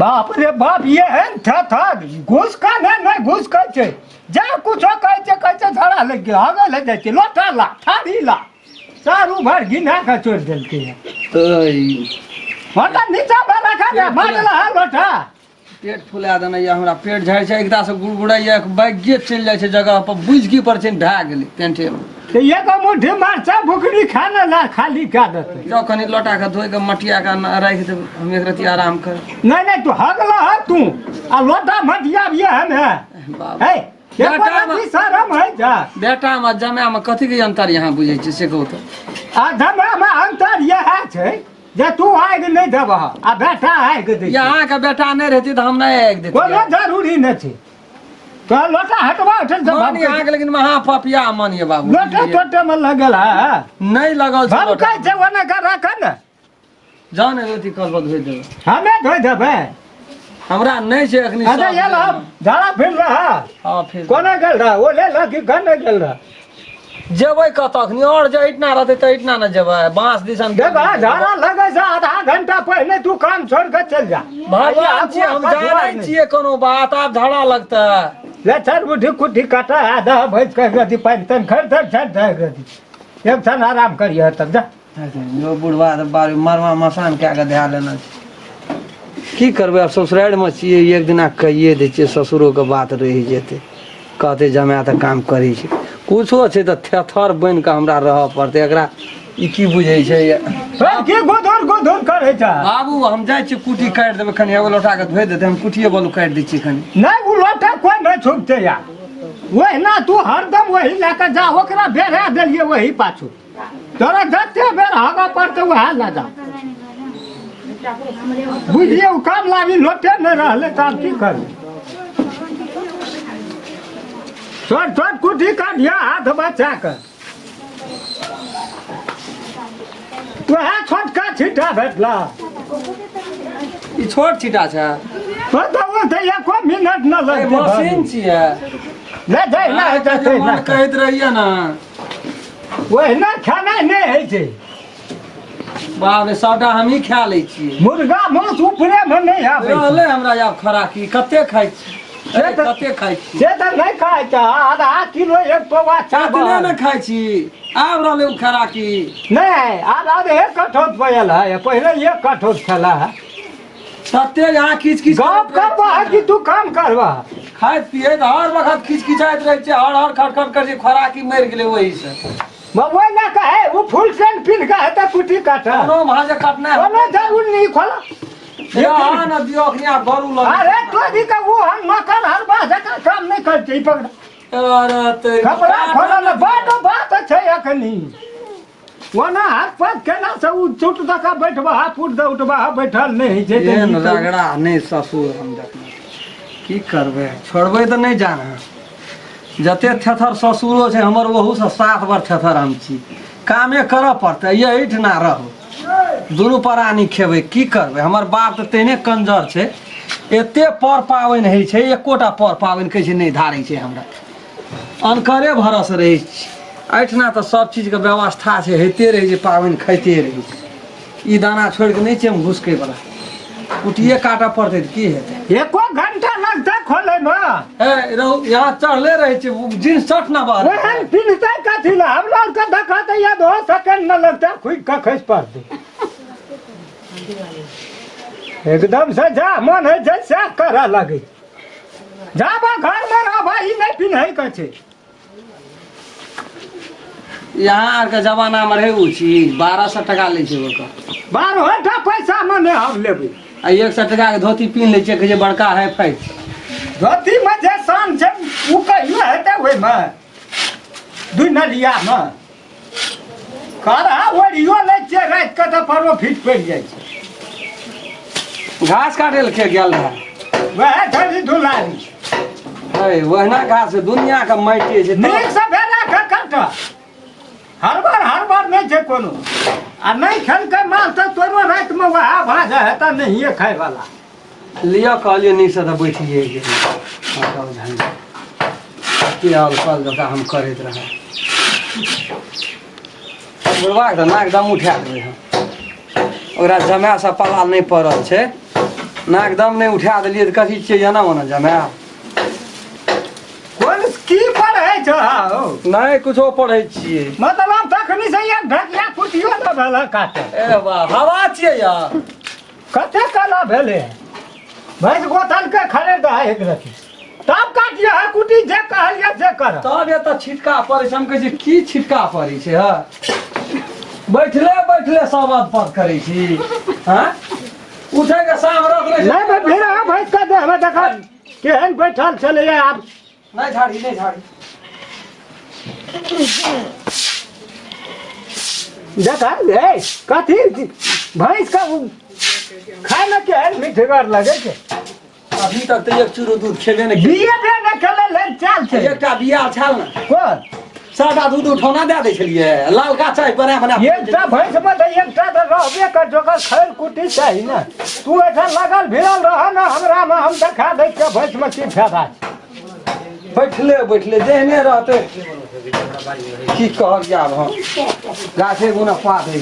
बाप रे बाप ये है था घुस का नहीं घुस कहै छै जा कुछो कहै छै धरा लग गया आगे ले जाइ छै लोटा ला थारी ला चारू भर गिना के छोड़ देलकै मतलब नीचा पर रखा दे मारला है लोटा पेट फुला देना या हमरा पेट झाड़ छै एकदम से गुड़गुड़ाइया एक बैगे चल जाइ छै जगह पर बुझ की पर छै ढा गेलै पेंटे में तो ये का मुट्ठी मारचा भुखरी खाना ला खाली का देते जो कनी लोटा के धोइ के मटिया के राख दे हम एक रति आराम कर नहीं तू हगला है तू आ लोटा मटिया भी है है बेटा में शरम है जा बेटा में जमा में कथी के अंतर यहाँ बुझै छै से कहू तो आ जमा में अंतर यह छै जे तू आग नहीं देबह आ बेटा आग दे यहाँ के बेटा नहीं रहती तो हम नहीं आग देते कोनो जरूरी नहीं छै तो लोटा हटवा उठल से मानी यहाँ के लेकिन महा पपिया मानिए बाबू लोटा टोटे में लगल है नहीं लगल हम कह छै ओने का रख न जाने रोटी कल धोइ देबै हमें धोइ देबै हमरा नहीं छै अखनी अरे ये लो झाड़ा फिर रहा हां फिर कोना गेल रहा ओ ले लगी गन गेल रहा जेबै कतखनी और जे इतना रहते तो इतना न जेबै बांस दिसन देखा झाड़ा लगे से आधा घंटा पहले तू काम छोड़ के चल जा भगवान छी हम जानै छियै कोनो बात आप झाड़ा लगता ले चल बुढ़ी कुटी काटा आधा भैंस के गति पानी तन खर छट गति एक थन आराम करिए तब जा यो बुढ़वा बारी मरवा मसान क्या के ध्यान लेना की करबै अब ससुराल में छियै एक दिना कहिए दै छियै ससुरो के बात रहि जेतै कहते जमाए त काम करै छै कुछो छै त थेथर बन के हमरा रह पड़तै एकरा ई की बुझै छै की गोधर करे छ बाबू हम जाय छी कुटी काट देबै खनी एगो लोटा के धोइ देतै हम कुटिए बोलू काट दै छी खनी नहीं वो लोटा कोई नहीं छूटते यार वही ना तू हरदम वही लेकर जा ओकरा बेरा देलिए वही पाछू तोरा जते बेर हगा पड़ते वह ला जा बुझिए काम लागी लोटे नहीं रहले त की करबे छोट कुटी काटिया हाथ बचा कर वह छोटका छिटा भेटला ई छोट छिटा छै बताओ तो एको मिनट न लगते मशीन छियै ले जाए ना जाते ना कहैत रहिए ना वही ना खाना नहीं है छै बाप रे सबटा हम ही खा लै छियै मुर्गा मांस ऊपरे में नहीं आवे रहले हमरा आब खराकी कते खाइ छी कते खाइ छी से तो नहीं खाए छ आधा किलो एक पवा चावल चावल न खाइ छी आब रहले उ खराकी नहीं आधा एक कठोत पयल है पहले एक कठोत खेला है तते यहाँ किच किच गाँव कब है कि तू काम करवा खाइत पिए हर वक्त खिच खिचाइत रहे छै हर खटखट कर खराकी मरि गेलै वही से वही ना कहे वो फुल पेंट पिन का है तो कुटी काटा कोनो भाजे काटना है कोनो जरूर नहीं खोला यहाँ न दियो अखनी आप गरू लग अरे तो दी का वो हम मकर हर बात का काम नहीं करते पकड़ अरे ते कपड़ा खोला ना बात छै अखनी वना हाथ पात केना से उ चुट दका बैठबा फुट द उठबा बैठल नहीं छै एहन रगड़ा नहीं ससुर हम देखना की करबै छोड़बै त नहीं जाना जते थेथर ससुरो छै हमर वहू से 7 बार थेथर हम छी कामे करऽ पड़तै ये ऐठना रहू दुनू प्राणी खेबै की करबै हमर बाप त तेने कंजर छै एते पर पावनि होइ छै एकोटा पर पावनि कहै छै नहीं धारै छै हमरा अनकरे भरस रहै छी ऐठना तऽ सब चीज के व्यवस्था छै होइते रहै छै पावनि खाइते रहै छै ई दाना छोड़ि के नहीं छै हम घुसकै वाला कुटिए काटऽ पड़तै तऽ की हेतै एको घंटा लगतै खोले में ए रहू यहाँ चढ़ले रहे छै जींस शर्ट ना बाहर वहन पिनते कथी ला हम लोग का देखते या 2 सेकंड न लगता खुद का खस पड़ते एकदम से जा मन है जैसे करा लगे जाबा घर में रह भाई नहीं पिनहै के छै यहाँ आर के जमाना में रहे उ चीज 1200 टका ले छै ओकर 12 पैसा में नहीं हम लेबै आ 100 टका के धोती पीन ले छै कहै छै बड़का है फाइ धोती में जे शान छै उ कहियो हेतै ओइ में दुई नलिया में करा ओरियो ले छै रात के त परो फिट पड़ जाय छै घास काटे ले के गेल रहा वह धरी धुलारी है वहना घास है दुनिया का माटी छै नीक से भेला के काट हर बार नहीं छै कोनो आ नहीं खेल के माल त तोरो रात में वह भाजा है त नहीं खाए वाला लिया कहलिए नहीं से त बैठिए गेल बताओ झंडा की हाल पाल जका हम करैत रहे बुढ़वा के नाक दम उठा देबै हम ओकरा जमाए से पला नहीं पड़ल छै ना एकदम नहीं उठा दिलिए तो कथी छियै जाना होना जमाय कोन की पढ़ै छ हो नहीं कुछो पढ़ै छियै मतलब तखनी से एक ढकिया फुटियो न भेल काटे ए वाह हवा छियै या कते काला भेले भैंस गोथल के खरीद है एक रति तब काटिया है कुटी जे कहलिया जे कर तब ये तो छिटका पड़ै छै हम कहै छी की छिटका पड़ै छै ह बैठले बैठले सब बात बात करै छी हैं उठे के सामरत नहीं बे फिर भैंस का दे हमें देखा केहन बैठल चले आप नहीं झाड़ी नहीं झाड़ी देखा ए कथी भैंस का खाए में केहन मीठगर लगे छै अभी तक तो एक चूरो दूध खेले नहीं बिया दे न खेले ले चाल छै एकटा बिया छाल ना कोन सादा दूध उठौना दे दै छलिए लालका चाय बना बना एकटा भैंस में तो एकटा तो रहबे कर जोकर खैर कुटी चाही ना तू ऐठा लगल भिड़ल रह ना हमरा में हम देखा दै के भैंस में की फायदा बैठले बैठले जेहने रहते की कहब जाब हम गाछे गुना पात है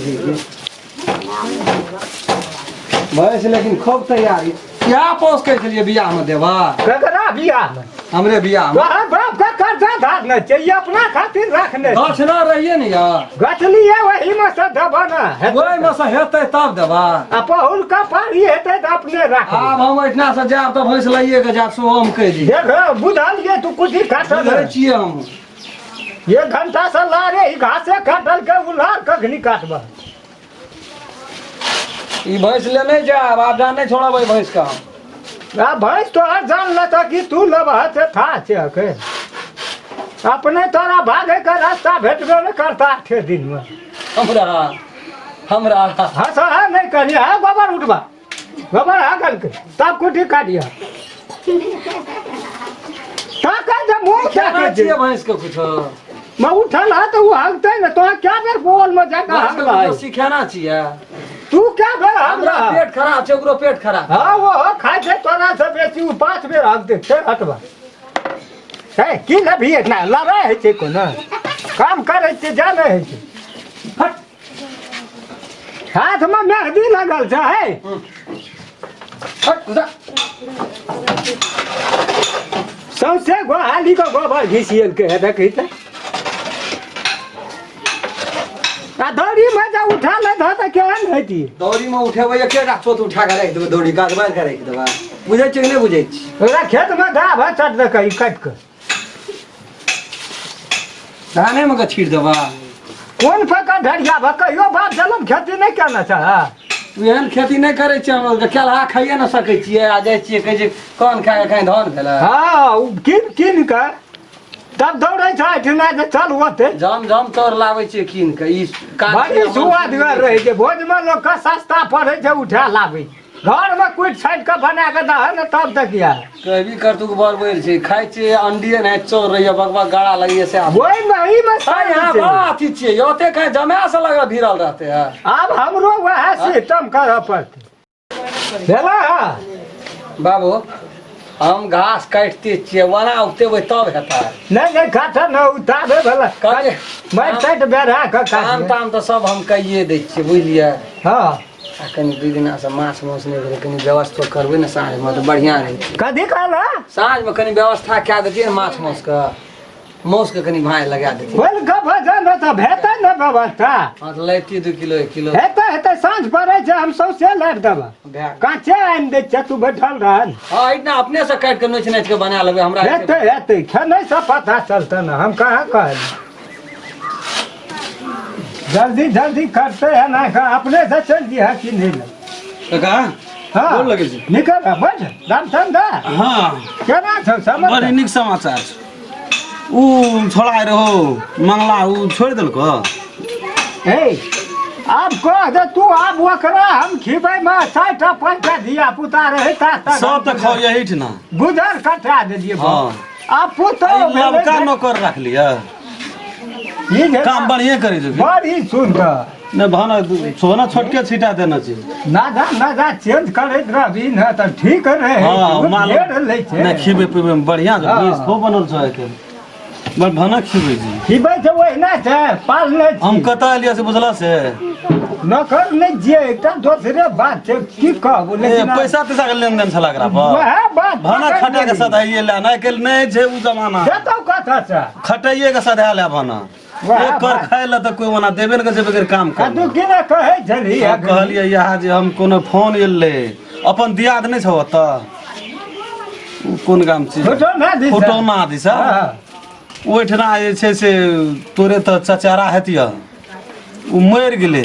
भैंस लेकिन खूब तैयारी क्या पोस के चलिए बियाह में देवा केकरा बियाह में हमरे बियाह में तोहर बाप का कर्जा धारना चाहिए अपना खातिर रखने दक्षिणा रहिए ने यार गछलिए वही में से देबो ना वही में से हेतै तब देवा आ पहुल का पारी हेतै त अपने रख आब हम एठना से जाब तो भैंस लइए के जाब सो हम कह दी देख बुझलिए तू कुछ काटल बुझै छियै हम एक घंटा से लारे ही घासे काटल के उलार कखनी काटबा ई भैंस ले नहीं जाब आप जान नहीं छोड़बै भैंस का आ भैंस तो हर जान लेता कि तू लेबह से था छे के अपने तोरा भागे का रास्ता भेटबे न करता 8 दिन में हमरा हंसा नहीं करिए है गोबर उठबा गोबर आगल के तब कुटी काटिया ताका जब मुंह क्या क्या के छियै भैंस के कुछो मैं उठल है तो वो हगते न तो क्या बेर बोल में जाकर भैंस के हगला कुछो सिखाना छियै तू क्या बेर हमरा हगला पेट खराब छै ओकरो पेट खराब हाँ वो खाए थे तोरा से बेसी वो 5 बेर हगते फिर हटबा है की लभी इतना लड़ा है छे को ना काम करे छे जाने है छे हट हाथ में मेहंदी लगल छै है हट जा सौसे गोहाली को गोबर घिसियल के है देखी त आ दौड़ी में जा उठा ले ध त केहन हेती दौड़ी में उठेबै एकेटा चोट उठा के राखि देबै दौड़ी काट बांध के राखि देबै बुझै छियै कि नहीं बुझै छी ओकरा खेत में घाव है चट दे कहीं काट के धाने में के छीट देबै कोन फका ढड़िया भा कहियो बाप जलम खेती नहीं करना चाह एहन खेती नहीं करै छियै हम केलहा खाइए न सकै छियै आ जाइ छियै कहै छै कौन खाए कहीं धान भेलै हाँ उ किन के तब दौड़े छै ठिना जे चल ओते जाम जाम तोड़ लाबै छियै कीन के ई बड़ी सुआदगर रहे छै भोज में लोग का सस्ता पड़े छै उठा लाबै घर में कुछ छाट के बना के दह न तब तकिया कभी करतुक बर बैल छै खाइ छियै अंडिये नहीं चोर रहिए बकवा गाड़ा लगिए से वही नहीं में यहाँ बड़ा अथी छियै ओते कहीं जमा से लगा भिड़ल रहते है अब हमरो वह सिस्टम करऽ पड़तै भेला बाबू हम घास काटते छियै वना उगतेबै तब हेतै नहीं काटऽ न उतारे भेला काटे मैं काट बेरा के काम काट ताम तो सब हम कहिए दै छियै बुझलियै हाँ आ कनि 2 दिना से माछ माउस नहीं भेलै कनि व्यवस्था करबै ने साँझ में तो बढ़िया रहै कथी कहला साँझ में कनि व्यवस्था कए देतियै ने माछ माउस के कनि भाई लगा देतियै बोल के भजन त भेटै न व्यवस्था हाँ तो लैती 2 किलो 1 किलो हेतै साँझ पड़ै छै हम सौसे लाइट देबा काचे आनि दै छै तू बैठल रह हाँ इतना अपने से काट के नोच नाच के बना लेबै हमरा हेतै खेनै से पता चलतै न हम कहाँ कहली जल्दी करते है ना अपने से चल दिया कि नहीं का हाँ गोर लगै छै निकल बैठ रामचंद्र हाँ केना छौ बड़ी समझ नीक समाचार छै ऊ छोड़ा रहो मंगला ऊ छोड़ देलको हे अब कह दे तू अब ओकरा हम खिबै में 60 50 धिया पुता रहे ता सब त खाओ यही ठना गुजर कटा देलिए हाँ अब पुतो लबका नौकर रख लिया काम बढ़िया करी देबी बड़ी सुंदर ने भाना सोना छोटके छिटा देना चाहिए ना चेंज करैत रहबी न त ठीक रहे हाँ माल ले छै ने खिबे पिबे में बढ़िया हाँ। बीस खूब बनल छै के बड़ भनक खिबै जी खिबै छै ओहिना छै पालने हम छी कतऽ एलियै से बुझला से नौकर नहीं जे एकटा दोसरे बात छै की कहबो ए लेकिन पैसा तैसा के लेन देन छला एकरा पर वएह बात भनक खटा के सधाइए ले नहीं के नहीं छै उ जमाना देतौ कथा से खटाइए के सधा ले भना वएह एक कर बात। खाइ ले त कोई वना देबे न के बगैर काम कर तू की ना कहै छली हम कहलिए यहाँ जे हम कोनो फोन एले अपन दियाद नहीं छौ त कोन काम छी फोटो ना दी फोटो ना दी सा ओठना जे छै से तोरे त चचारा हेतिया उ मर गेले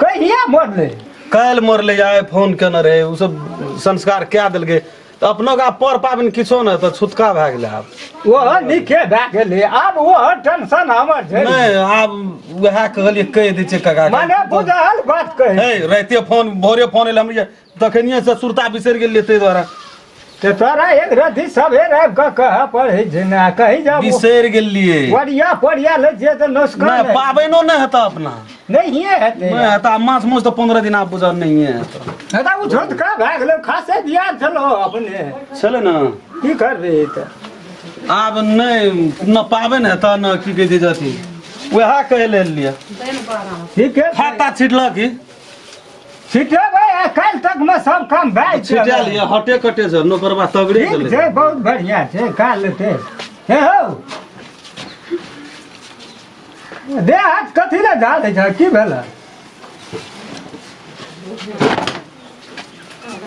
कहिया मरले काल्हि मरले आइ फोन केने रहे उ सब संस्कार कए देलकै त अपनो का पर पाबनि किछो न त छुटका भए गेलै आब वो निके भए गेलै आब वो टेंशन हमर छै नहीं आब वह कहलिए कह दै छै काका माने बुझल बात कहे हे राते फोन भोरे फोन एले हम तखनिए से सुरता बिसरि गेलिए तै द्वारा ते तोरा एक रति सवेर आबि कऽ कहऽ पड़ै छै ना कहि जा बिसरि गेलिए वरिया पड़िया ले जे त नस्का नहीं पाबैनो नहीं हेता अपना नहीं हेतै नहीं हेता माछ मुछ तो 15 दिन आप बुझा नहीं है हेता उ छोटका भए गेलै खासे दिया चलो अपने चले ना की करबे त आब नहीं न पाबैन हेता न की कहै छै जथी वह कहले लिए ठीक है खाता छिटल की सीटे भाई काल तक में सब काम भए छिटा लिए हटे कटे छ नोकरबा तगड़े ठीक चले छै बहुत बढ़िया छै काल ते हे हो दे हाथ कथी ले जा दे छ की भेल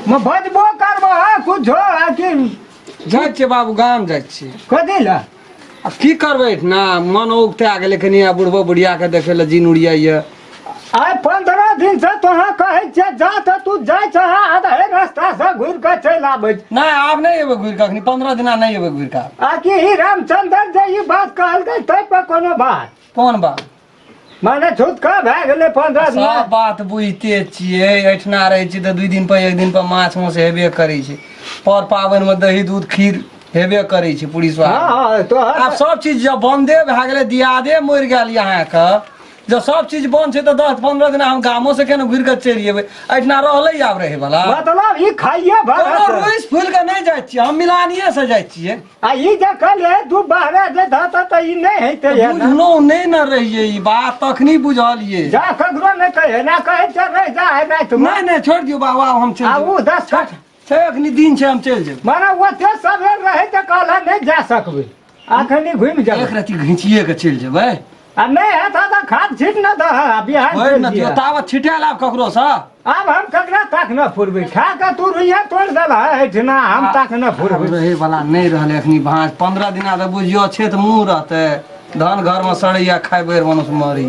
म बजबो करबो कुछो आकि जाइ छियै बाबू गाम जाइ छियै कथी ले अब की करबै ना मन उगता गेलै कनी बुढ़बो बुढ़िया के देखे ले जीन उड़िया ये आइ 15 दिन से तोहा कहै छै जा त तू जाइ छ आधा रास्ता से घुर के चलि आबै नहीं आब नहीं एबै घुर कखनी 15 दिना नहीं एबै घुर का आकि ही रामचंद्र जे ई बात कहलकै तै पर कोनो बात कौन बात माने छुटका भए गेलै 15 दिन सब बात बुझते छियै एठना रहै छी तऽ 2 दिन पर 1 दिन पर माछ माछ हेबे करै छै पर पाबनि में दही दूध खीर हेबे करै छै पूरी स्वाद हाँ तो आब सब चीज जब बंदे भए गेलै दियादे मरि गेल यहाँ के जब सब चीज बंद छै तऽ 10-15 दिन हम गामो से केना घुरि के चलि जेबै एठना रहलै आब रहै वाला मतलब ई खाइए कोनो भर रुइस फूल के नहीं जाइ छियै हम मिलानिये से जाइ छियै आ ई जे कहले तू बाहर जे धत त ई नहीं हेतै है ना बुझलो नहीं न रहिए ई बात तखनी बुझलिए जा ककरो नहीं कहे ना कहे छ रह जा है ना तुम नहीं नहीं छोड़ दियो बाबा हम चल आ वो 10 छै अखनी दिन छै हम चल जेबै माने ओते सवेर रहे त कहला नहीं जा सकबे अखनी घुमि एक जाबे राति घिचिए के चल जेबै आ नहीं है त खाद छीट न द बिहार ओए न दियो तावत छिटाल आब ककरो सा अब हम ककरा तक न फुरबै खा के तू रुइया तोड़ देला एठना हम तक न फुरबै रहे वाला नहीं रहले अखनी भाँज 15 दिना त बुझियो छै त मुंह रहते धान घर में सड़ैया खाइ बेर मनुष्य मरी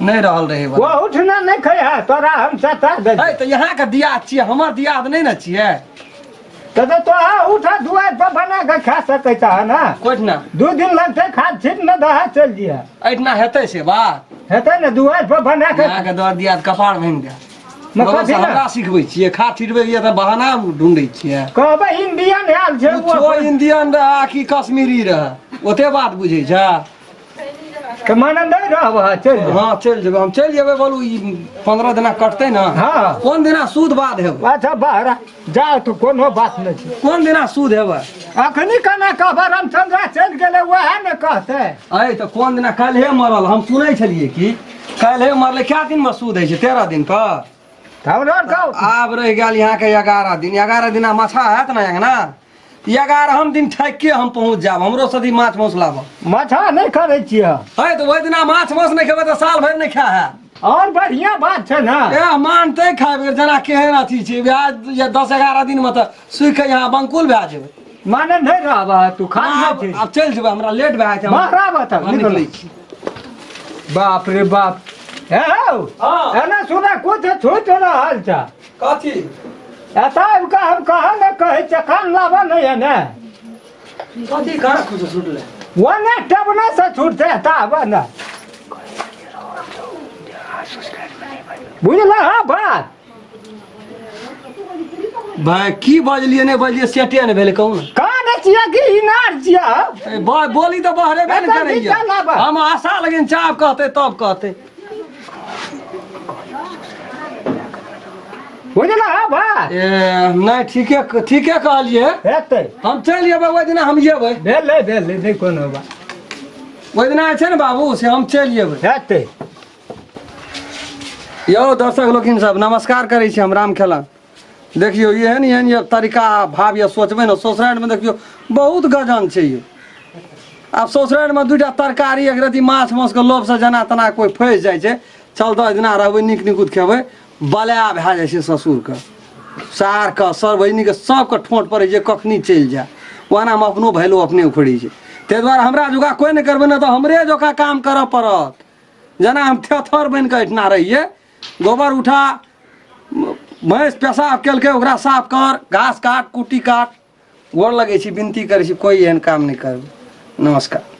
नहीं रहल रहे वो वाला उठना नहीं खैहा तोरा हम चटा दे है त यहाँ के दियाद छियै हमर दियाद नहीं न छियै तो उठा दुआर पर बना के खा सकै छ ना कोठ ना 2 दिन लगते खाद छीट न दहा चल दिया एठना हेतै से बात हेतै न दुआर पर बना के यहाँ के दर दियाद कपाड़ भांगि दे मैं बाबा कथी से ला? हमरा सिखबै छियै खा छिटबै लिए त बहाना ढूंढै छियै कहबै इंडियन आयल छै वो छो इंडियन रह कि कश्मीरी रह ओते बात बुझै छ के मन नहीं रहब चल जा। हाँ चल जेबै हम चल जेबै बोलू ई 15 दिना कटतै न हाँ कोन दिना सूद बाद हेबै अच्छा बाहर जा तो कोनो बात नहीं छै कोन दिना सूद हेबै अखनी कना कहबै रामचंद्र चल गेलै वएह ने कहतै अरे तो कोन दिना काल्हे मरल हम सुनै छलियै कि काल्हे मरले क्या दिन में सूद होइ छै 13 दिन पर हमरा कहू आब रहि गेल यहाँ के 11 दिन 11 दिना माछा हैत न ना 11 दिन ठैक के हम पहुँच जाब हमरो सदी माछ माउस लाबब मछा नहीं करे छियै है तो ओहि दिना माछ माउस नहीं खेबै तऽ साल भरि नहीं खा है और बढ़िया बात छै ना ए मानते खाबे जना केहन अथी छै ब्याज या 10-11 दिन में तऽ सुखि के यहाँ बंकुल भए जेबै माने नहीं रहब तू खा आब आब चल जेबै हमरा लेट भए जाइ छै बाहर बता हम निकलै छी बाप रे बाप हे हौ हाँ। एना सुना कुछ छूट रहल छ कथी एता का हम कहा न कहे छ कान लाबा नहीं है ना कथी कहाँ कुछ छुटले वो ने टबना से छूटते एता बना बुझला हाँ बात भाई की बजलिए नहीं बजलिए सेटे नहीं भेले कहू ना कान छिया कि इनार छिया ए, बोली तो बहरे बेन अच्छा, करैया ठीक है, लाबा। हम आशा लगिन चाप कहते तब कहते बुझला हाँ बात ए नहीं ठीके कहलिए हेतै हम चल जेबै ओहि दिन हम जेबै भेलै नहीं कोनो बात ओहि दिना छै ने बाबू से हम चलि जेबै। हेतै। यौ दर्शक लोकिन सब नमस्कार करै छी हम राम खेला। देखियो एहन एहन ये तरीका भाव ये सोचबै ने ससुराल में देखियो बहुत गजन छै यौ। आब ससुराल में दूटा तरकारी एक रति माछ माउस के लोभ से जना तना कोई फंसि जाइ छै, चल 10 दिना रहबै नीक निकुत खेबै, बला भए जाइ छै ससुर के सार के सर बहिनी के सबके ठोंट पड़ै छै कखनी चलि जाए, ओना में अपनो भैलो अपने उखड़ी छै। ताहि दुआरे हमरा जोगा कोई नहीं करबै ने तो हमरे जोका काम करऽ पड़त। जेना हम थेथर बनि कऽ एहिठिना रहिए, गोबर उठा, भैंस पेशाब केलकै ओकरा साफ कर, घास काट, कुट्टी काट, गोर लगै छी, विनती करै छी कोई एहन काम नहीं करबै। नमस्कार।